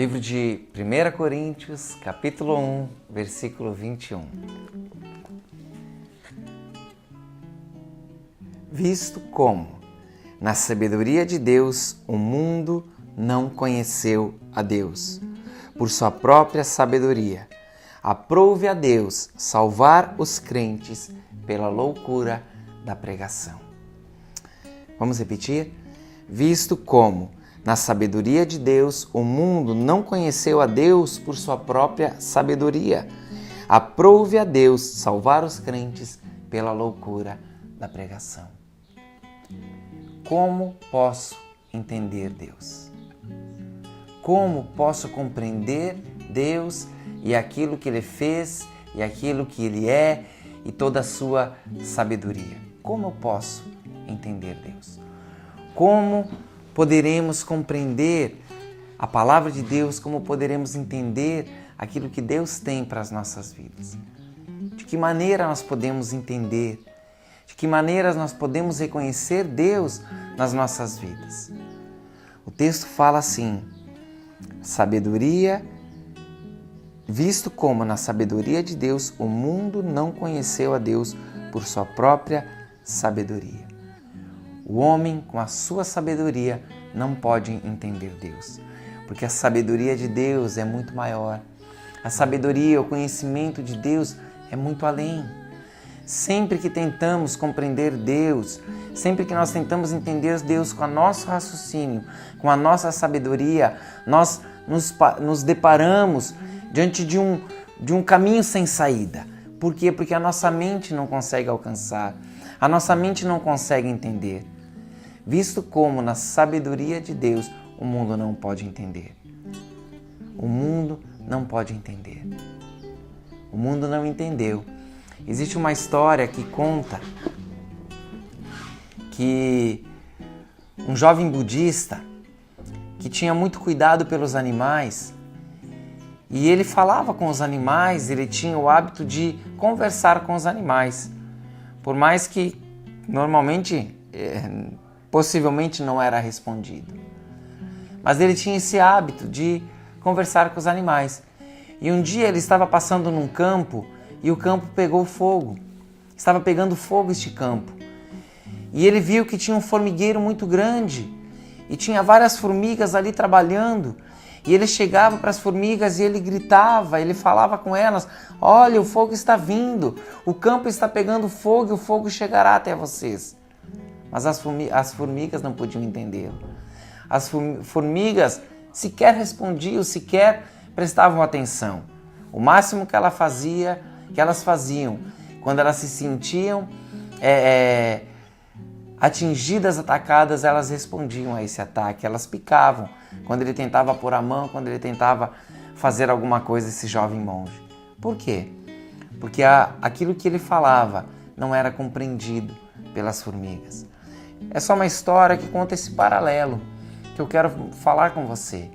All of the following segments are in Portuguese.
Livro de 1 Coríntios, capítulo 1, versículo 21. Visto como, na sabedoria de Deus, o mundo não conheceu a Deus, por sua própria sabedoria, aprove a Deus salvar os crentes pela loucura da pregação. Vamos repetir? Visto como, na sabedoria de Deus, o mundo não conheceu a Deus por sua própria sabedoria, aprove a Deus salvar os crentes pela loucura da pregação. Como posso entender Deus? Como posso compreender Deus e aquilo que Ele fez e aquilo que Ele é e toda a sua sabedoria? Como eu posso entender Deus? Como poderemos compreender a palavra de Deus? Como poderemos entender aquilo que Deus tem para as nossas vidas? De que maneira nós podemos entender? De que maneira nós podemos reconhecer Deus nas nossas vidas? O texto fala assim: sabedoria, visto como na sabedoria de Deus o mundo não conheceu a Deus por sua própria sabedoria. O homem, com a sua sabedoria, não pode entender Deus, porque a sabedoria de Deus é muito maior. A sabedoria, o conhecimento de Deus é muito além. Sempre que tentamos compreender Deus, sempre que nós tentamos entender Deus com o nosso raciocínio, com a nossa sabedoria, nós nos deparamos diante de um caminho sem saída. Por quê? Porque a nossa mente não consegue alcançar, a nossa mente não consegue entender. Visto como na sabedoria de Deus o mundo não pode entender. O mundo não pode entender. O mundo não entendeu. Existe uma história que conta que um jovem budista que tinha muito cuidado pelos animais e ele falava com os animais, ele tinha o hábito de conversar com os animais. Por mais que normalmente, possivelmente não era respondido. Mas ele tinha esse hábito de conversar com os animais. E um dia ele estava passando num campo e o campo pegou fogo. Estava pegando fogo este campo. E ele viu que tinha um formigueiro muito grande e tinha várias formigas ali trabalhando. E ele chegava para as formigas e ele gritava, ele falava com elas: olha, o fogo está vindo, o campo está pegando fogo e o fogo chegará até vocês. Mas as formigas não podiam entendê-lo. As formigas sequer respondiam, sequer prestavam atenção. O máximo que elas faziam, quando elas se sentiam atingidas, atacadas, elas respondiam a esse ataque, elas picavam. Quando ele tentava pôr a mão, quando ele tentava fazer alguma coisa, esse jovem monge. Por quê? Porque aquilo que ele falava não era compreendido pelas formigas. É só uma história que conta esse paralelo que eu quero falar com você.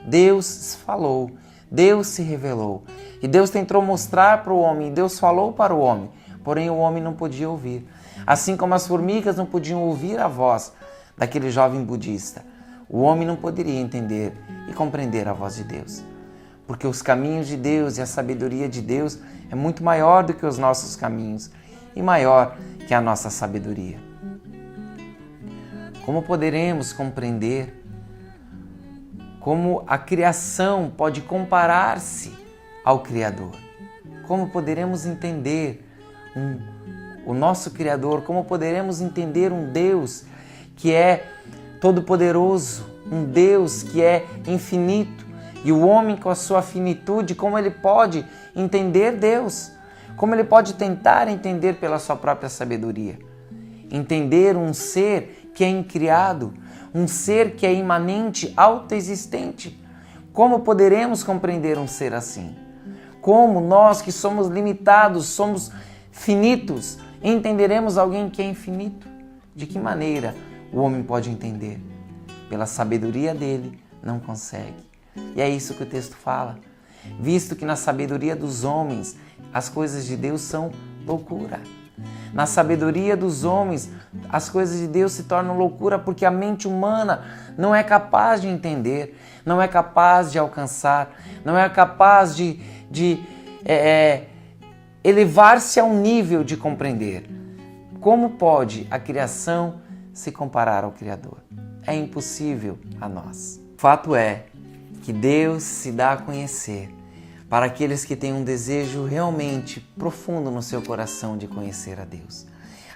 Deus falou, Deus se revelou e Deus tentou mostrar para o homem, Deus falou para o homem, porém o homem não podia ouvir. Assim como as formigas não podiam ouvir a voz daquele jovem budista, o homem não poderia entender e compreender a voz de Deus. Porque os caminhos de Deus e a sabedoria de Deus é muito maior do que os nossos caminhos e maior que a nossa sabedoria. Como poderemos compreender como a criação pode comparar-se ao Criador? Como poderemos entender o nosso Criador? Como poderemos entender um Deus que é todo-poderoso, um Deus que é infinito, e o homem com a sua finitude, como ele pode entender Deus? Como ele pode tentar entender pela sua própria sabedoria? Entender um ser que é incriado, um ser que é imanente, autoexistente. Como poderemos compreender um ser assim? Como nós que somos limitados, somos finitos, entenderemos alguém que é infinito? De que maneira o homem pode entender? Pela sabedoria dele, não consegue. E é isso que o texto fala. Visto que na sabedoria dos homens as coisas de Deus são loucura. Na sabedoria dos homens, as coisas de Deus se tornam loucura porque a mente humana não é capaz de entender, não é capaz de alcançar, não é capaz de elevar-se ao nível de compreender. Como pode a criação se comparar ao Criador? É impossível a nós. O fato é que Deus se dá a conhecer para aqueles que têm um desejo realmente profundo no seu coração de conhecer a Deus.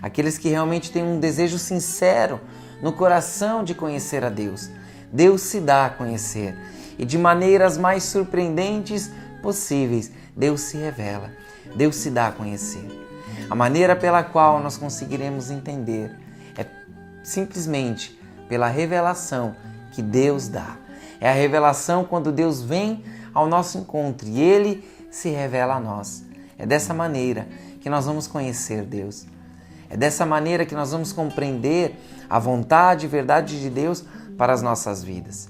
Aqueles que realmente têm um desejo sincero no coração de conhecer a Deus. Deus se dá a conhecer e de maneiras mais surpreendentes possíveis, Deus se revela, Deus se dá a conhecer. A maneira pela qual nós conseguiremos entender é simplesmente pela revelação que Deus dá. É a revelação quando Deus vem ao nosso encontro e Ele se revela a nós. É dessa maneira que nós vamos conhecer Deus. É dessa maneira que nós vamos compreender a vontade e verdade de Deus para as nossas vidas.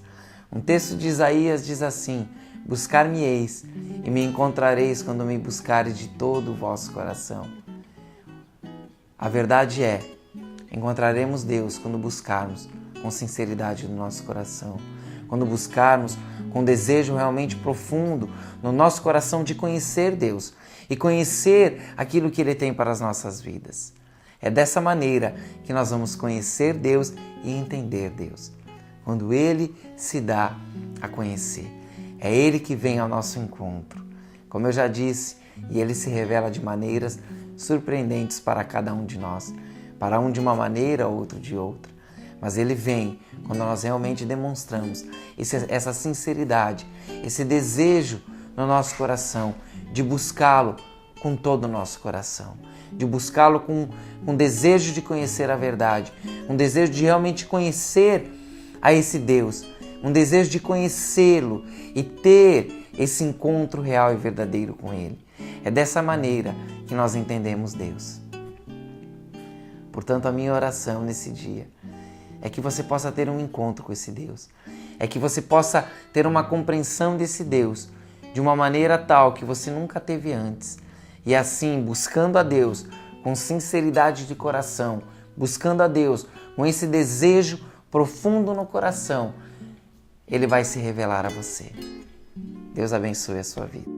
Um texto de Isaías diz assim: buscar-me-eis e me encontrareis quando me buscareis de todo o vosso coração. A verdade é, encontraremos Deus quando buscarmos com sinceridade no nosso coração, quando buscarmos com desejo realmente profundo no nosso coração de conhecer Deus e conhecer aquilo que Ele tem para as nossas vidas. É dessa maneira que nós vamos conhecer Deus e entender Deus, quando Ele se dá a conhecer. É Ele que vem ao nosso encontro. Como eu já disse, e Ele se revela de maneiras surpreendentes para cada um de nós, para um de uma maneira, outro de outra. Mas Ele vem quando nós realmente demonstramos essa sinceridade, esse desejo no nosso coração de buscá-lo com todo o nosso coração, de buscá-lo com desejo de conhecer a verdade, um desejo de realmente conhecer a esse Deus, um desejo de conhecê-lo e ter esse encontro real e verdadeiro com Ele. É dessa maneira que nós entendemos Deus. Portanto, a minha oração nesse dia é que você possa ter um encontro com esse Deus. É que você possa ter uma compreensão desse Deus de uma maneira tal que você nunca teve antes. E assim, buscando a Deus com sinceridade de coração, buscando a Deus com esse desejo profundo no coração, Ele vai se revelar a você. Deus abençoe a sua vida.